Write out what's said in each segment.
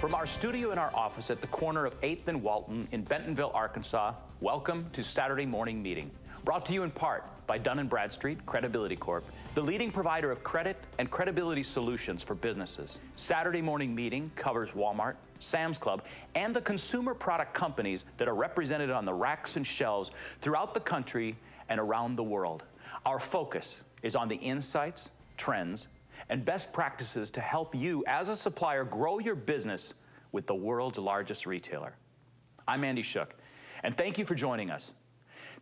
From our studio in our office at the corner of 8th and Walton in Bentonville, Arkansas, welcome to Saturday Morning Meeting, brought to you in part by Dun & Bradstreet Credibility Corp., the leading provider of credit and credibility solutions for businesses. Saturday Morning Meeting covers Walmart, Sam's Club, and the consumer product companies that are represented on the racks and shelves throughout the country and around the world. Our focus is on the insights, trends, and best practices to help you as a supplier grow your business with the world's largest retailer. I'm Andy Shook, and thank you for joining us.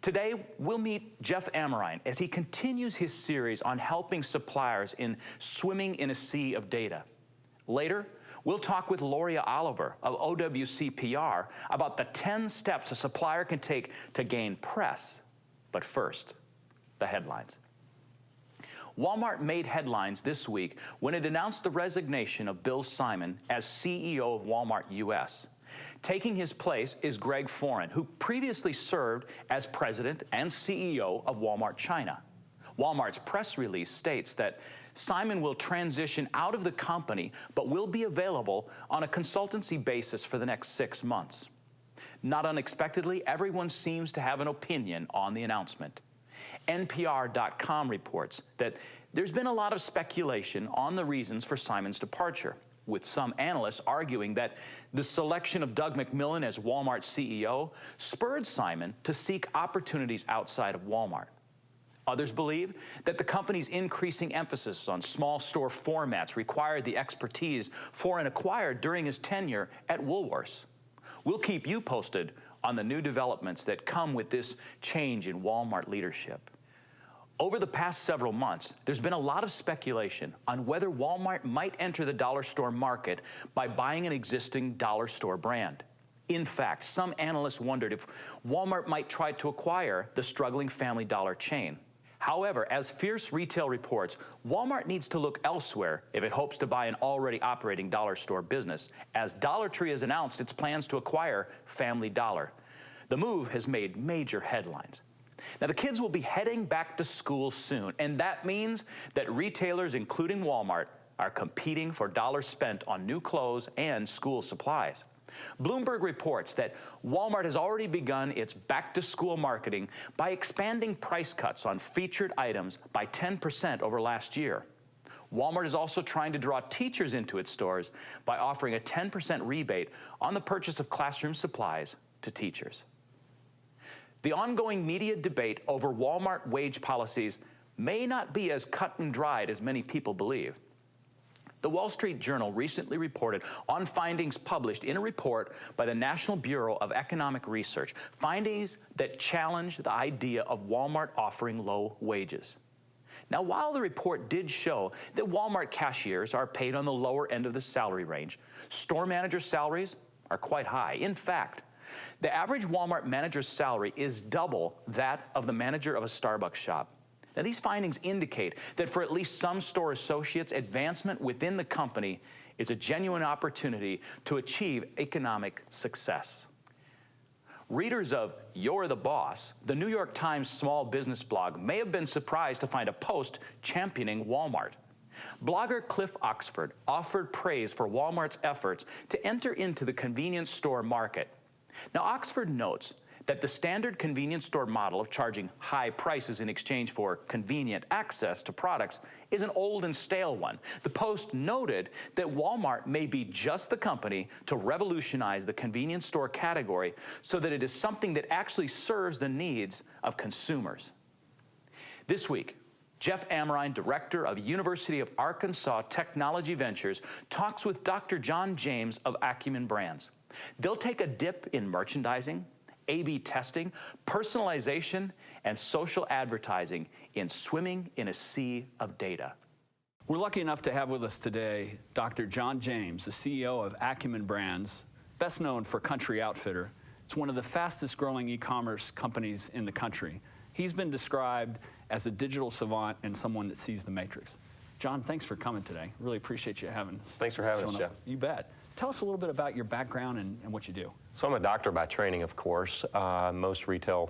Today, we'll meet Jeff Amrine as he continues his series on helping suppliers in swimming in a sea of data. Later, we'll talk with Loria Oliver of OWCPR about the 10 steps a supplier can take to gain press. But first, the headlines. Walmart made headlines this week when it announced the resignation of Bill Simon as CEO of Walmart US. Taking his place is Greg Foran, who previously served as president and CEO of Walmart China. Walmart's press release states that Simon will transition out of the company, but will be available on a consultancy basis for the next 6 months. Not unexpectedly, everyone seems to have an opinion on the announcement. NPR.com reports that there's been a lot of speculation on the reasons for Simon's departure, with some analysts arguing that the selection of Doug McMillon as Walmart's CEO spurred Simon to seek opportunities outside of Walmart. Others believe that the company's increasing emphasis on small store formats required the expertise Foran acquired during his tenure at Woolworths. We'll keep you posted on the new developments that come with this change in Walmart leadership. Over the past several months, there's been a lot of speculation on whether Walmart might enter the dollar store market by buying an existing dollar store brand. In fact, some analysts wondered if Walmart might try to acquire the struggling Family Dollar chain. However, as Fierce Retail reports, Walmart needs to look elsewhere if it hopes to buy an already operating dollar store business, as Dollar Tree has announced its plans to acquire Family Dollar. The move has made major headlines. Now, the kids will be heading back to school soon, and that means that retailers, including Walmart, are competing for dollars spent on new clothes and school supplies. Bloomberg reports that Walmart has already begun its back-to-school marketing by expanding price cuts on featured items by 10% over last year. Walmart is also trying to draw teachers into its stores by offering a 10% rebate on the purchase of classroom supplies to teachers. The ongoing media debate over Walmart wage policies may not be as cut and dried as many people believe. The Wall Street Journal recently reported on findings published in a report by the National Bureau of Economic Research, findings that challenge the idea of Walmart offering low wages. Now, while the report did show that Walmart cashiers are paid on the lower end of the salary range, store manager salaries are quite high. In fact, the average Walmart manager's salary is double that of the manager of a Starbucks shop. Now, these findings indicate that for at least some store associates, advancement within the company is a genuine opportunity to achieve economic success. Readers of You're the Boss, the New York Times small business blog, may have been surprised to find a post championing Walmart. Blogger Cliff Oxford offered praise for Walmart's efforts to enter into the convenience store market. Now, Oxford notes that the standard convenience store model of charging high prices in exchange for convenient access to products is an old and stale one. The Post noted that Walmart may be just the company to revolutionize the convenience store category so that it is something that actually serves the needs of consumers. This week, Jeff Amrine, director of University of Arkansas Technology Ventures, talks with Dr. John James of Acumen Brands. They'll take a dip in merchandising, A/B testing, personalization, and social advertising in swimming in a sea of data. We're lucky enough to have with us today Dr. John James, the CEO of Acumen Brands, best known for Country Outfitter. It's one of the fastest growing e-commerce companies in the country. He's been described as a digital savant and someone that sees the matrix. John, thanks for coming today. Really appreciate you having us. Thanks for having us, Jeff. You bet. Tell us a little bit about your background and what you do. So I'm a doctor by training, of course. Most retail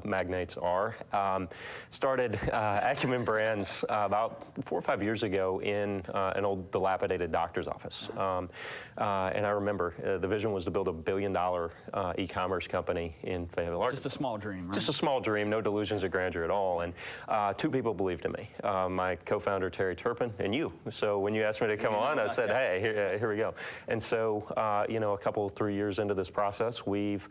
magnates are. Started Acumen Brands about 4 or 5 years ago in an old dilapidated doctor's office. And I remember the vision was to build $1 billion e-commerce company in Fayetteville, Arkansas. Just a small dream, right? Just a small dream, no delusions of grandeur at all. And 2 people believed in me, my co-founder Terry Turpin and you. So when you asked me to come on, I said, hey, here we go. And so, you know, a couple, 3 years into this process, we've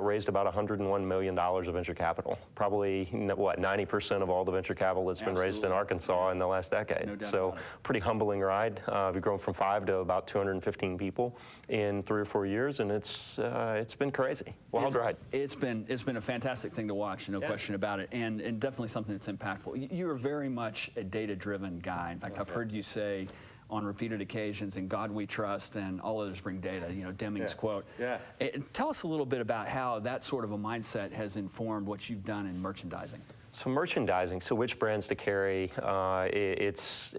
raised about $101 million of venture capital. Probably, what, 90% of all the venture capital that's been raised in Arkansas in the last decade. No doubt So about it. pretty humbling ride. We've grown from 5 to about 215 people in 3 or 4 years, and it's been crazy. Wild ride. It's been a fantastic thing to watch, no question about it, and definitely something that's impactful. You are very much a data-driven guy. In fact, I've heard you say on repeated occasions, "In God we trust," and all others bring data. You know, Deming's quote. Yeah. Tell us a little bit about how that sort of a mindset has informed what you've done in merchandising. So merchandising, so which brands to carry, it's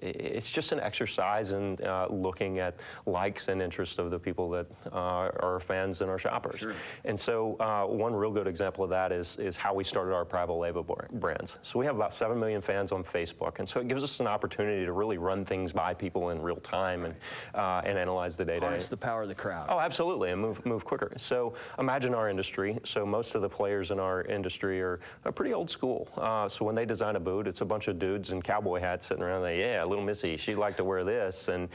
just an exercise in looking at likes and interests of the people that are our fans and our shoppers. Sure. And so one real good example of that is how we started our private label brands. So we have about 7 million fans on Facebook, and so it gives us an opportunity to really run things by people in real time and analyze the data. Harness the power of the crowd. Oh, absolutely, and move quicker. So imagine our industry. So most of the players in our industry are pretty old school. So when they design a boot, it's a bunch of dudes in cowboy hats sitting around there, yeah, little Missy, she'd like to wear this. And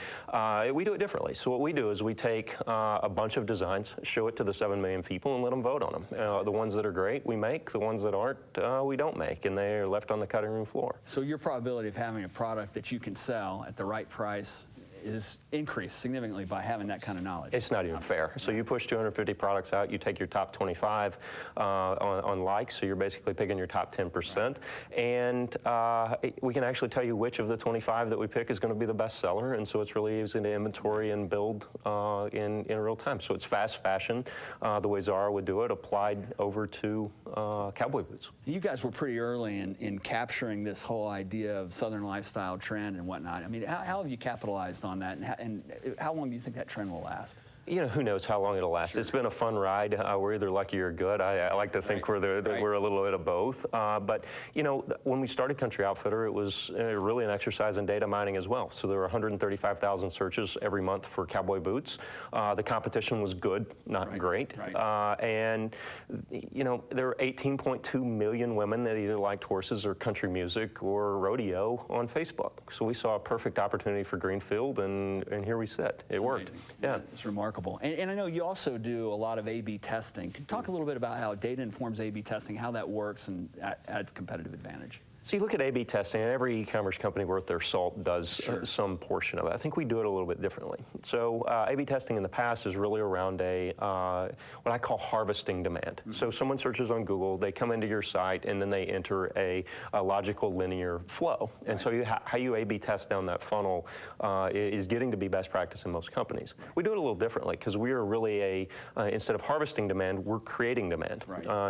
we do it differently. So what we do is we take a bunch of designs, show it to the 7 million people, and let them vote on them. The ones that are great, we make. The ones that aren't, we don't make. And they are left on the cutting room floor. So your probability of having a product that you can sell at the right price is increased significantly by having that kind of knowledge. It's not even fair. So you push 250 products out, you take your top 25 on likes, so you're basically picking your top 10%. And we can actually tell you which of the 25 that we pick is going to be the best seller, and so it's really easy to inventory and build in real time. So it's fast fashion, the way Zara would do it, applied over to cowboy boots. You guys were pretty early in capturing this whole idea of Southern lifestyle trend and whatnot. I mean, how have you capitalized on that, and how long do you think that trend will last? You know, who knows how long it'll last. Sure. It's been a fun ride. We're either lucky or good. I like to think we're a little bit of both. But, you know, when we started Country Outfitter, it was really an exercise in data mining as well. So there were 135,000 searches every month for cowboy boots. The competition was good, not great. And, you know, there were 18.2 million women that either liked horses or country music or rodeo on Facebook. So we saw a perfect opportunity for Greenfield, and here we sit. It worked. Amazing. Yeah. It's remarkable. And I know you also do a lot of A/B testing. Can you talk a little bit about how data informs A/B testing, how that works, and adds competitive advantage? So you look at A/B testing, and every e-commerce company worth their salt does some portion of it. I think we do it a little bit differently. So A/B testing in the past is really around what I call harvesting demand. So someone searches on Google, they come into your site, and then they enter a logical linear flow. And so how you A/B test down that funnel is getting to be best practice in most companies. We do it a little differently because we are really instead of harvesting demand, we're creating demand.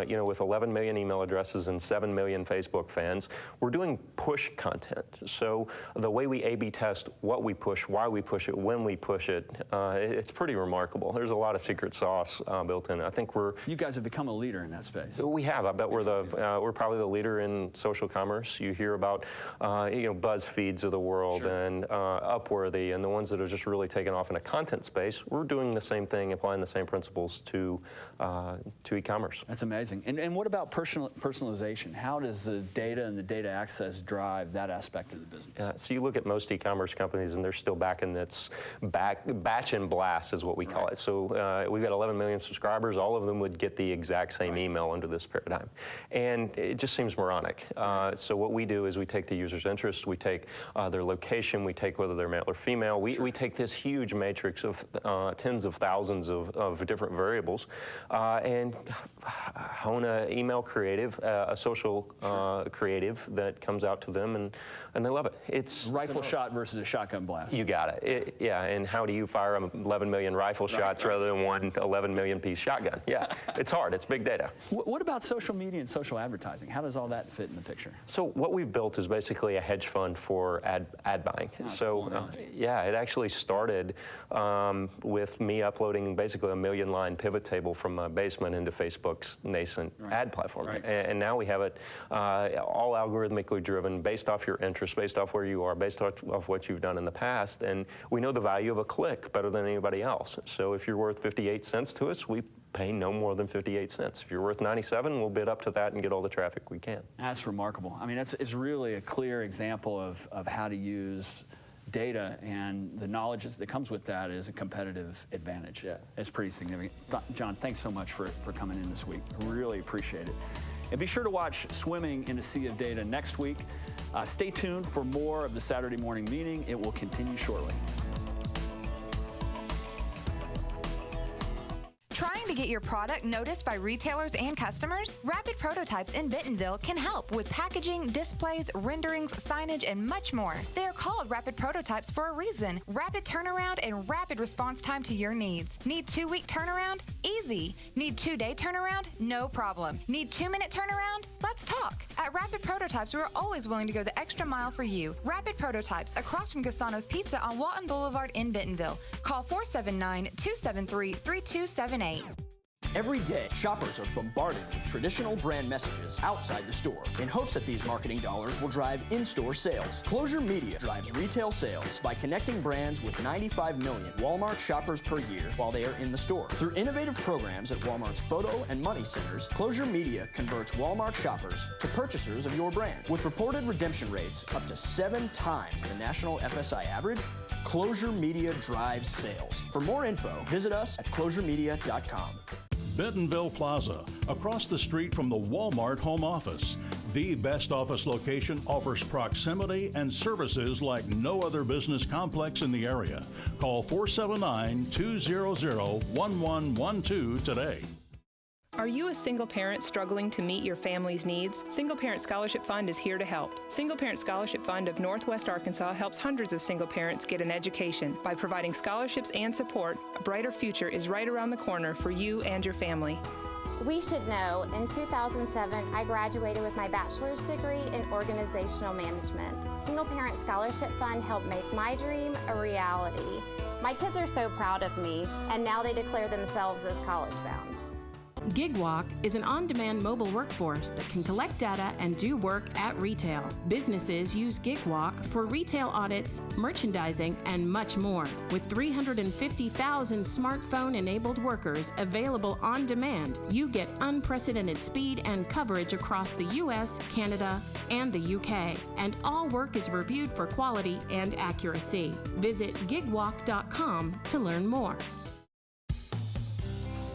You know, with 11 million email addresses and 7 million Facebook fans, we're doing push content. So the way we A/B test what we push, why we push it, when we push it, it's pretty remarkable. There's a lot of secret sauce built in. I think you guys have become a leader in that space. We have. I bet we're probably the leader in social commerce. You hear about you know, BuzzFeeds of the world and Upworthy and the ones that are just really taken off in a content space. We're doing the same thing, applying the same principles to e-commerce. That's amazing. And what about personalization? How does the data and the data access drive that aspect of the business? So you look at most e-commerce companies, and they're still back in its batch and blast is what we call it. So we've got 11 million subscribers. All of them would get the exact same email under this paradigm. And it just seems moronic. So what we do is we take the user's interest, we take their location, we take whether they're male or female. We take this huge matrix of tens of thousands of different variables and hone an email creative, a social creative, wave that comes out to them, and they love it. It's Rifle shot versus a shotgun blast. You got it. Yeah, and how do you fire 11 million rifle shots rather than one 11 million piece shotgun? Yeah, it's hard. It's big data. What about social media and social advertising? How does all that fit in the picture? So what we've built is basically a hedge fund for ad buying. So yeah, it actually started with me uploading basically a 1,000,000-line pivot table from my basement into Facebook's nascent ad platform. And now we have it all algorithmically driven, based off your interests, based off where you are, based off what you've done in the past. And we know the value of a click better than anybody else. So if you're worth 58 cents to us, we pay no more than 58 cents. If you're worth 97, we'll bid up to that and get all the traffic we can. That's remarkable. I mean, it's really a clear example of how to use data, and the knowledge that comes with that is a competitive advantage. Yeah. It's pretty significant. John, thanks so much for coming in this week. Really appreciate it. And be sure to watch Swimming in a Sea of Data next week. Stay tuned for more of the Saturday morning meeting. It will continue shortly. Trying to get your product noticed by retailers and customers? Rapid Prototypes in Bentonville can help with packaging, displays, renderings, signage, and much more. They are called Rapid Prototypes for a reason. Rapid turnaround and rapid response time to your needs. Need 2-week turnaround? Easy. Need 2-day turnaround? No problem. Need 2-minute turnaround? Let's talk. At Rapid Prototypes, we're always willing to go the extra mile for you. Rapid Prototypes, across from Cassano's Pizza on Walton Boulevard in Bentonville. Call 479-273-3278. Every day, shoppers are bombarded with traditional brand messages outside the store in hopes that these marketing dollars will drive in-store sales. Closure Media drives retail sales by connecting brands with 95 million Walmart shoppers per year while they are in the store. Through innovative programs at Walmart's photo and money centers, Closure Media converts Walmart shoppers to purchasers of your brand. With reported redemption rates up to 7 times the national FSI average, Closure Media drives sales. For more info, visit us at closuremedia.com. Bentonville Plaza, across the street from the Walmart home office. The best office location offers proximity and services like no other business complex in the area. Call 479-200-1112 today. Are you a single parent struggling to meet your family's needs? Single Parent Scholarship Fund is here to help. Single Parent Scholarship Fund of Northwest Arkansas helps hundreds of single parents get an education. By providing scholarships and support, a brighter future is right around the corner for you and your family. We should know, in 2007, I graduated with my bachelor's degree in organizational management. Single Parent Scholarship Fund helped make my dream a reality. My kids are so proud of me, and now they declare themselves as college-bound. GigWalk is an on-demand mobile workforce that can collect data and do work at retail. Businesses use GigWalk for retail audits, merchandising, and much more. With 350,000 smartphone-enabled workers available on demand, you get unprecedented speed and coverage across the U.S., Canada, and the UK. And all work is reviewed for quality and accuracy. Visit gigwalk.com to learn more.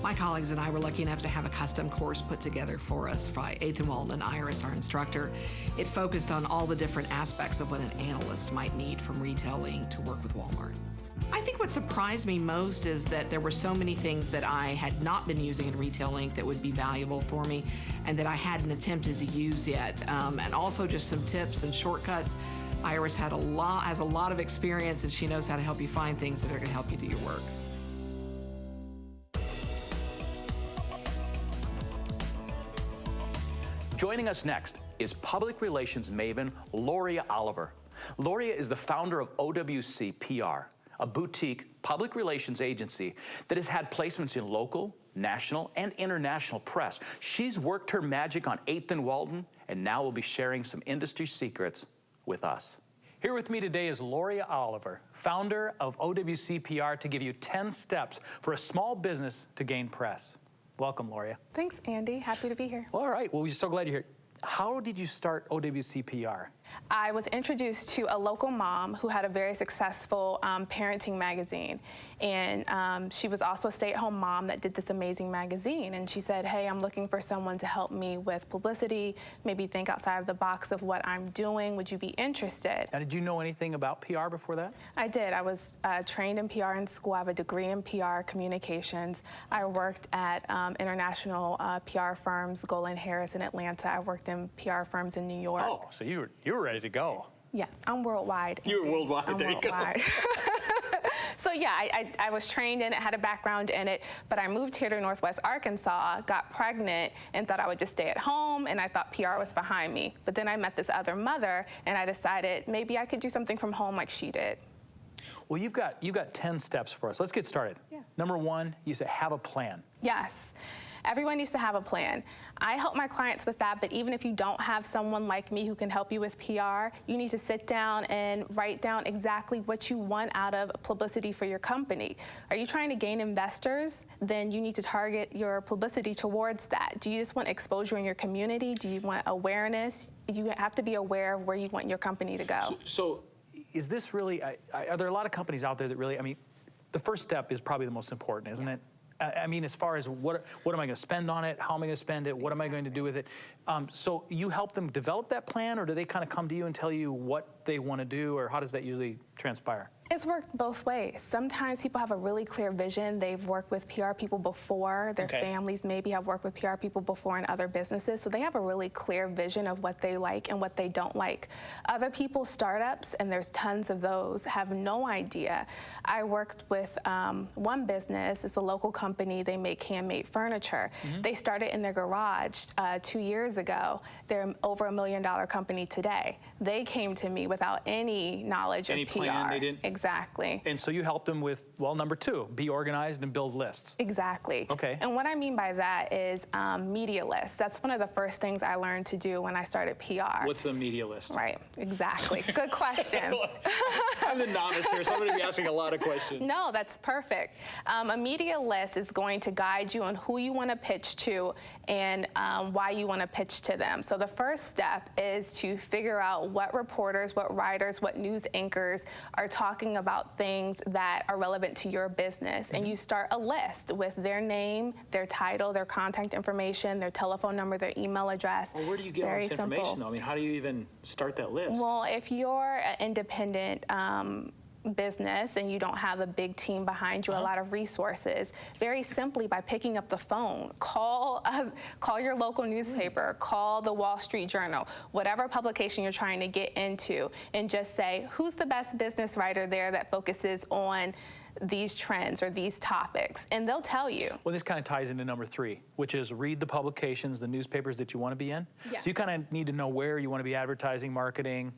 My colleagues and I were lucky enough to have a custom course put together for us by Ethan Walton and Iris, our instructor. It focused on all the different aspects of what an analyst might need from retailing to work with Walmart. I think what surprised me most is that there were so many things that I had not been using in Retail Inc. that would be valuable for me and that I hadn't attempted to use yet. And also just some tips and shortcuts. Iris has a lot of experience, and she knows how to help you find things that are going to help you do your work. Joining us next is public relations maven Loria Oliver. Loria is the founder of OWC PR, a boutique public relations agency that has had placements in local, national, and international press. She's worked her magic on 8th and Walton, and now will be sharing some industry secrets with us. Here with me today is Loria Oliver, founder of OWC PR, to give you 10 steps for a small business to gain press. Welcome, Loria. Thanks, Andy. Happy to be here. All right. Well, we're so glad you're here. How did you start OWC PR? I was introduced to a local mom who had a very successful parenting magazine. And she was also a stay-at-home mom that did this amazing magazine. And she said, hey, I'm looking for someone to help me with publicity, maybe think outside of the box of what I'm doing. Would you be interested? Now, did you know anything about PR before that? I did. I was trained in PR in school. I have a degree in PR communications. I worked at international PR firms, Golan Harris in Atlanta. I worked in PR firms in New York. Oh, so you were ready to go. Yeah, I'm worldwide. You were worldwide. I'm there worldwide. You go. So yeah, I was trained in it, had a background in it, but I moved here to Northwest Arkansas, got pregnant, and thought I would just stay at home, and I thought PR was behind me. But then I met this other mother, and I decided maybe I could do something from home like she did. Well, you've got 10 steps for us. Let's get started. Yeah. Number one, you say have a plan. Yes. Everyone needs to have a plan. I help my clients with that, but even if you don't have someone like me who can help you with PR, you need to sit down and write down exactly what you want out of publicity for your company. Are you trying to gain investors? Then you need to target your publicity towards that. Do you just want exposure in your community? Do you want awareness? You have to be aware of where you want your company to go. So is this really, are there a lot of companies out there that really, I mean, the first step is probably the most important, isn't it? I mean, as far as what am I going to spend on it? How am I going to spend it? What am I going to do with it? So you help them develop that plan, or do they kind of come to you and tell you what they want to do, or how does that usually transpire? It's worked both ways. Sometimes people have a really clear vision. They've worked with PR people before. Their families maybe have worked with PR people before in other businesses. So they have a really clear vision of what they like and what they don't like. Other people, startups, and there's tons of those, have no idea. I worked with one business. It's a local company. They make handmade furniture. They started in their garage 2 years ago. They're over $1 million company today. They came to me without any knowledge of PR. Plan, they didn't. Exactly. And so you help them with, well, number two, be organized and build lists. Exactly. Okay. And what I mean by that is media lists. That's one of the first things I learned to do when I started PR. What's a media list? Right, exactly. Good question. I'm the novice here, so I'm going to be asking a lot of questions. No, that's perfect. A media list is going to guide you on who you want to pitch to and why you want to pitch to them. So the first step is to figure out what reporters, what writers, what news anchors are talking about things that are relevant to your business. And you start a list with their name, their title, their contact information, their telephone number, their email address. Well, where do you get all this information, though? I mean, how do you even start that list? Well, if you're an independent business and you don't have a big team behind you, a lot of resources, very simply by picking up the phone, call your local newspaper, call the Wall Street Journal, whatever publication you're trying to get into, and just say, who's the best business writer there that focuses on these trends or these topics, and they'll tell you. Well, this kind of ties into number three, which is read the publications, the newspapers that you want to be in. Yeah. So you kind of need to know where you want to be advertising, marketing.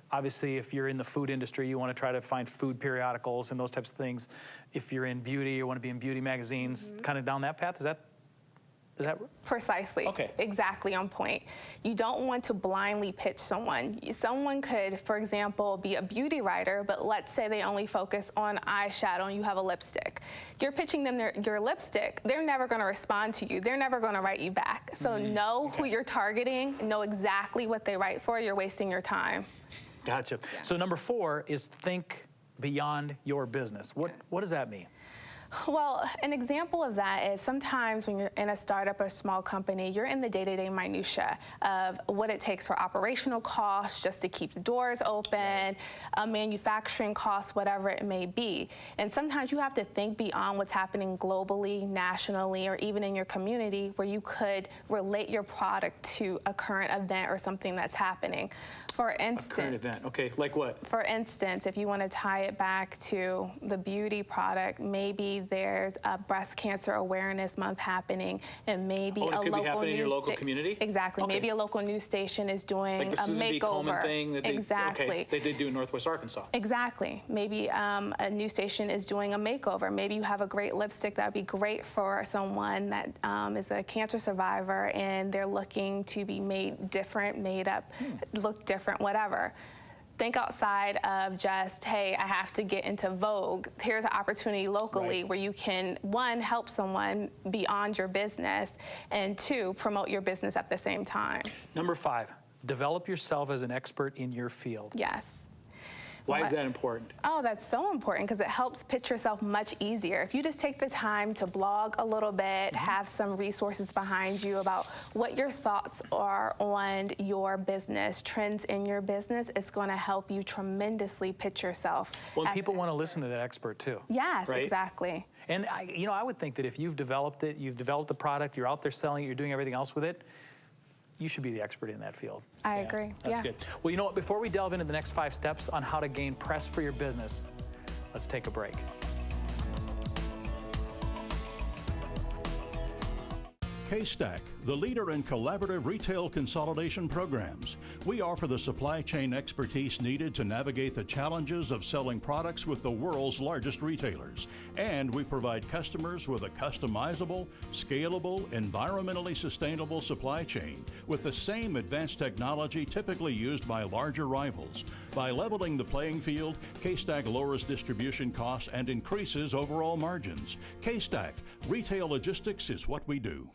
Obviously, if you're in the food industry, you want to try to find food periodicals and those types of things. If you're in beauty, you want to be in beauty magazines, kind of down that path. Is that precisely? Okay. Exactly on point. You don't want to blindly pitch someone. Someone could, for example, be a beauty writer, but let's say they only focus on eyeshadow and you have a lipstick. You're pitching them your lipstick. They're never going to respond to you. They're never going to write you back. So know who you're targeting, know exactly what they write for. You're wasting your time. Gotcha. Yeah. So number four is think beyond your business. What does that mean? Well, an example of that is sometimes when you're in a startup or small company, you're in the day-to-day minutia of what it takes for operational costs just to keep the doors open, manufacturing costs, whatever it may be. And sometimes you have to think beyond what's happening globally, nationally, or even in your community where you could relate your product to a current event or something that's happening. For instance, a current event, okay, like what? For instance, if you want to tie it back to the beauty product, maybe there's a breast cancer awareness month happening, and maybe it a could local be happening in your local community? Exactly. Okay. Maybe a local news station is doing like the a Susan B. Coleman makeover. Thing that Exactly. Okay, they did do in Northwest Arkansas. Exactly. Maybe a news station is doing a makeover. Maybe you have a great lipstick that would be great for someone that is a cancer survivor and they're looking to be made different, made up, look different, whatever. Think outside of just, hey, I have to get into Vogue. Here's an opportunity locally where you can, one, help someone beyond your business, and two, promote your business at the same time. Number five, develop yourself as an expert in your field. Yes. Why is that important? Oh, that's so important because it helps pitch yourself much easier. If you just take the time to blog a little bit, have some resources behind you about what your thoughts are on your business, trends in your business, it's going to help you tremendously pitch yourself. Well, people want to listen to that expert too. Yes, right? Exactly. And I would think that if you've developed it, you've developed the product, you're out there selling it, you're doing everything else with it, you should be the expert in that field. I agree. That's good. Well, you know what? Before we delve into the next 5 steps on how to gain press for your business, let's take a break. K-Stack, the leader in collaborative retail consolidation programs. We offer the supply chain expertise needed to navigate the challenges of selling products with the world's largest retailers. And we provide customers with a customizable, scalable, environmentally sustainable supply chain with the same advanced technology typically used by larger rivals. By leveling the playing field, K-Stack lowers distribution costs and increases overall margins. K-Stack, retail logistics is what we do.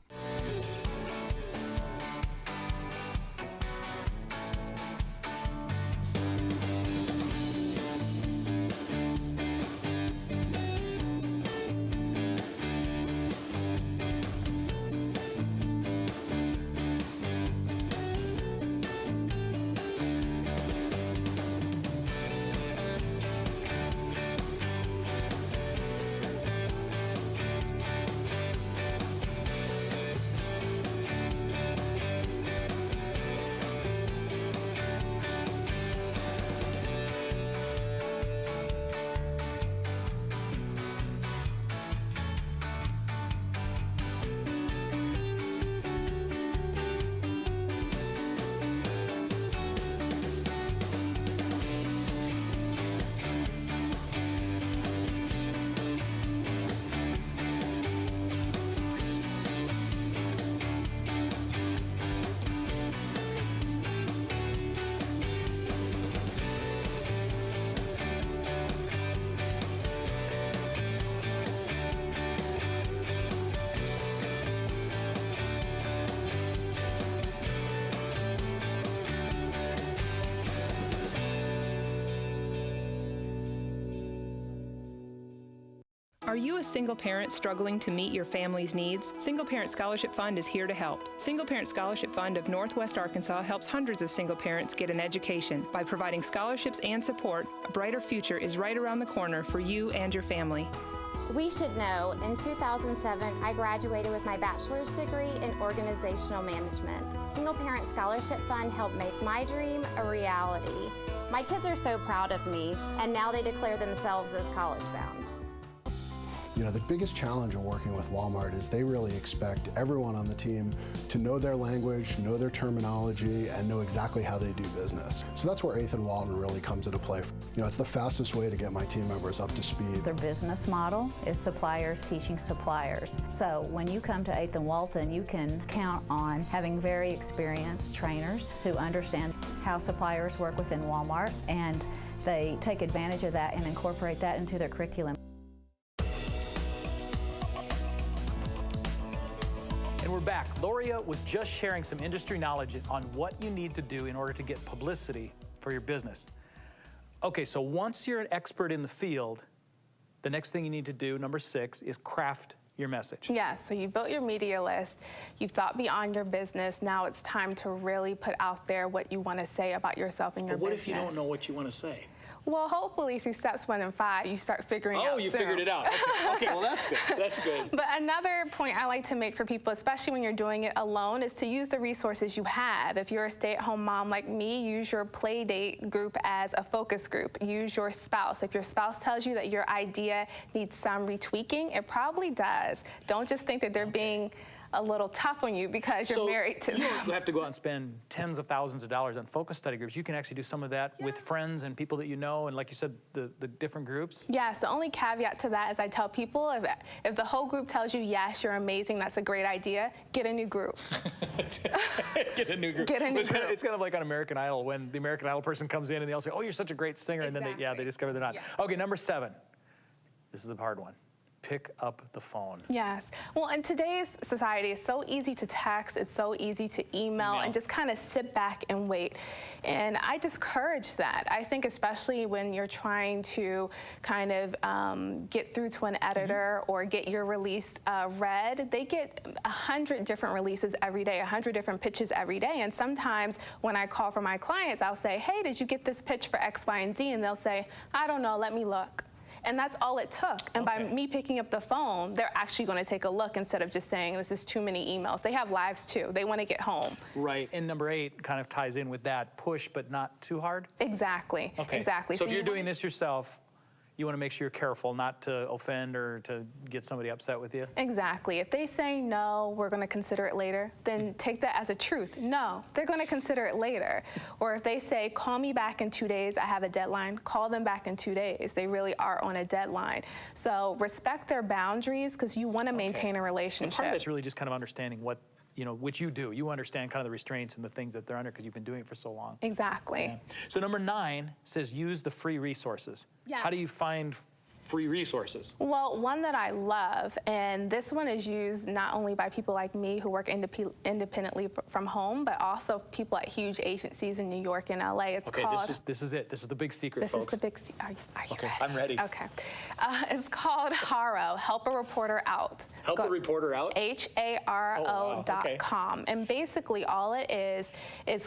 Are you a single parent struggling to meet your family's needs? Single Parent Scholarship Fund is here to help. Single Parent Scholarship Fund of Northwest Arkansas helps hundreds of single parents get an education. By providing scholarships and support, a brighter future is right around the corner for you and your family. We should know, in 2007, I graduated with my bachelor's degree in organizational management. Single Parent Scholarship Fund helped make my dream a reality. My kids are so proud of me, and now they declare themselves as college-bound. You know, the biggest challenge of working with Walmart is they really expect everyone on the team to know their language, know their terminology, and know exactly how they do business. So that's where 8th and Walton really comes into play. You know, it's the fastest way to get my team members up to speed. Their business model is suppliers teaching suppliers. So when you come to 8th and Walton, you can count on having very experienced trainers who understand how suppliers work within Walmart, and they take advantage of that and incorporate that into their curriculum. We're back. Loria was just sharing some industry knowledge on what you need to do in order to get publicity for your business. Okay, so once you're an expert in the field, the next thing you need to do, number 6, is craft your message. Yeah, so you built your media list, you've thought beyond your business, now it's time to really put out there what you want to say about yourself and your business. But what if you don't know what you want to say? Well, hopefully through steps 1 and 5, you start figuring out. Oh, you figured it out. Okay, well, that's good. That's good. But another point I like to make for people, especially when you're doing it alone, is to use the resources you have. If you're a stay-at-home mom like me, use your play date group as a focus group. Use your spouse. If your spouse tells you that your idea needs some retweaking, it probably does. Don't just think that they're being a little tough on you because you're married to them. You don't have to go out and spend tens of thousands of dollars on focus study groups. You can actually do some of that with friends and people that you know, and like you said, the different groups. Yes, the only caveat to that is I tell people, if the whole group tells you, yes, you're amazing, that's a great idea, get a new group. Get a new group. Get a new group. It's kind of like on American Idol, when the American Idol person comes in and they all say, oh, you're such a great singer, and then they discover they're not. Okay, number 7. This is a hard one. pick up the phone. Yes. Well, in today's society, it's so easy to text, it's so easy to email. And just kind of sit back and wait. And I discourage that. I think especially when you're trying to kind of get through to an editor or get your release read, they get 100 different releases every day, 100 different pitches every day. And sometimes when I call for my clients, I'll say, hey, did you get this pitch for X, Y, and Z? And they'll say, I don't know, let me look. And that's all it took. And by me picking up the phone, they're actually going to take a look instead of just saying, this is too many emails. They have lives too. They want to get home. Right. And number 8 kind of ties in with that. Push, but not too hard. Exactly. Okay. Exactly. So if you're doing this yourself, you want to make sure you're careful not to offend or to get somebody upset with you? Exactly. If they say no, we're going to consider it later, then take that as a truth. No, they're going to consider it later. Or if they say, call me back in 2 days, I have a deadline, call them back in 2 days. They really are on a deadline. So respect their boundaries because you want to maintain a relationship. And part of it's really just kind of understanding what, which you do. You understand kind of the restraints and the things that they're under because you've been doing it for so long. Exactly. Yeah. So number 9 says use the free resources. Yeah. How do you find free resources? Well, one that I love, and this one is used not only by people like me who work independently from home, but also people at huge agencies in New York and LA. It's called... this is it. This is the big secret, folks. This is the big secret. Are you ready? I'm ready. Okay. It's called HARO, Help a Reporter Out. Help a Reporter Out? HARO.com. And basically all it is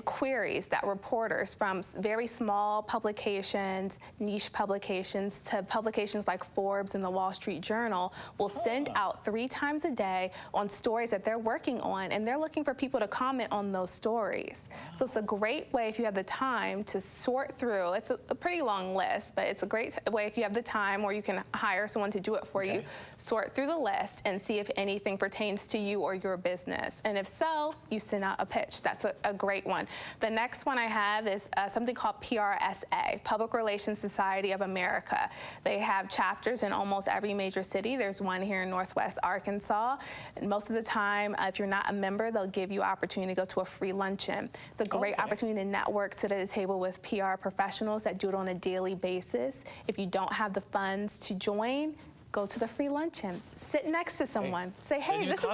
queries that reporters from very small publications, niche publications, to publications like Forbes and the Wall Street Journal will send out 3 times a day on stories that they're working on, and they're looking for people to comment on those stories. So it's a great way if you have the time to sort through. It's a pretty long list, but it's a great way if you have the time, or you can hire someone to do it for you. Sort through the list and see if anything pertains to you or your business. And if so, you send out a pitch. That's a great one. The next one I have is something called PRSA, Public Relations Society of America. They have chapters in almost every major city. There's one here in Northwest Arkansas. And most of the time, if you're not a member, they'll give you opportunity to go to a free luncheon. It's a great opportunity to network, sit at a table with PR professionals that do it on a daily basis. If you don't have the funds to join, go to the free luncheon. Sit next to someone. Say, hey, this is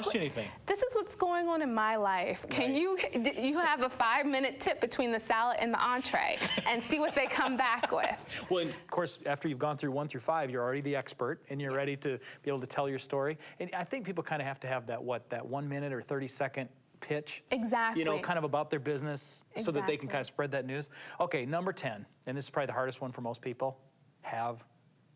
what's going on in my life. Can you have a 5-minute tip between the salad and the entree and see what they come back with? Well, and of course, after you've gone through 1 through 5, you're already the expert and you're ready to be able to tell your story. And I think people kind of have to have that 1 minute or 30-second pitch. Exactly. Kind of about their business so that they can kind of spread that news. Okay, number 10, and this is probably the hardest one for most people, have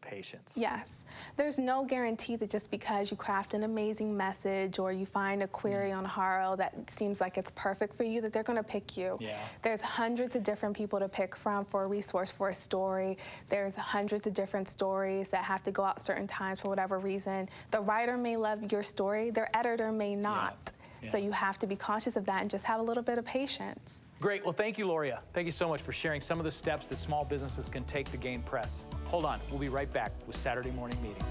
patience. Yes. There's no guarantee that just because you craft an amazing message or you find a query on HARO that seems like it's perfect for you, that they're going to pick you. Yeah. There's hundreds of different people to pick from for a resource for a story. There's hundreds of different stories that have to go out certain times for whatever reason. The writer may love your story, their editor may not. Yeah. So you have to be conscious of that and just have a little bit of patience. Great. Well, thank you, Loria. Thank you so much for sharing some of the steps that small businesses can take to gain press. Hold on. We'll be right back with Saturday Morning Meeting.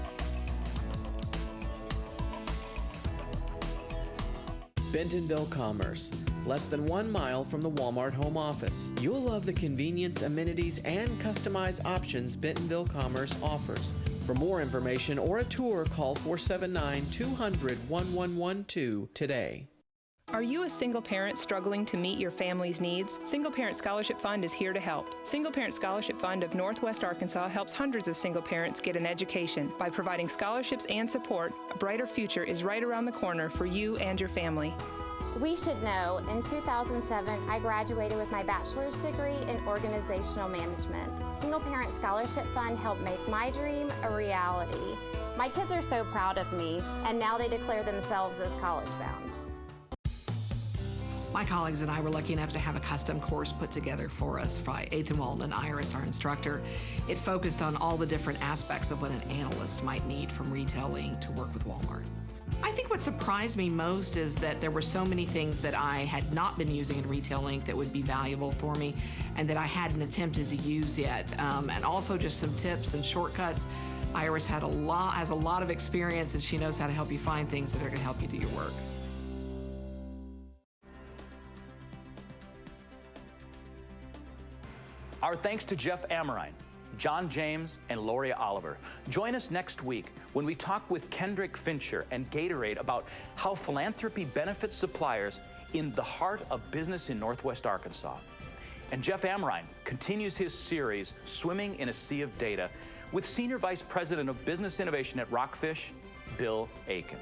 Bentonville Commerce, less than 1 mile from the Walmart home office. You'll love the convenience, amenities, and customized options Bentonville Commerce offers. For more information or a tour, call 479-200-1112 today. Are you a single parent struggling to meet your family's needs? Single Parent Scholarship Fund is here to help. Single Parent Scholarship Fund of Northwest Arkansas helps hundreds of single parents get an education. By providing scholarships and support, a brighter future is right around the corner for you and your family. We should know, in 2007, I graduated with my bachelor's degree in organizational management. Single Parent Scholarship Fund helped make my dream a reality. My kids are so proud of me, and now they declare themselves as college-bound. My colleagues and I were lucky enough to have a custom course put together for us by Walton and Iris, our instructor. It focused on all the different aspects of what an analyst might need from retailing to work with Walmart. I think what surprised me most is that there were so many things that I had not been using in Retail Inc. that would be valuable for me and that I hadn't attempted to use yet. And also just some tips and shortcuts. Iris has a lot of experience, and she knows how to help you find things that are going to help you do your work. Our thanks to Jeff Amorine, John James and Loria Oliver. Join us next week when we talk with Kendrick Fincher and Gatorade about how philanthropy benefits suppliers in the heart of business in Northwest Arkansas. And Jeff Amrine continues his series, Swimming in a Sea of Data, with Senior Vice President of Business Innovation at Rockfish, Bill Aiken.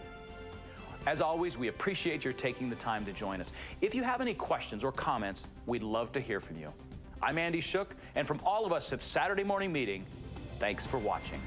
As always, we appreciate your taking the time to join us. If you have any questions or comments, we'd love to hear from you. I'm Andy Shook, and from all of us at Saturday Morning Meeting, thanks for watching.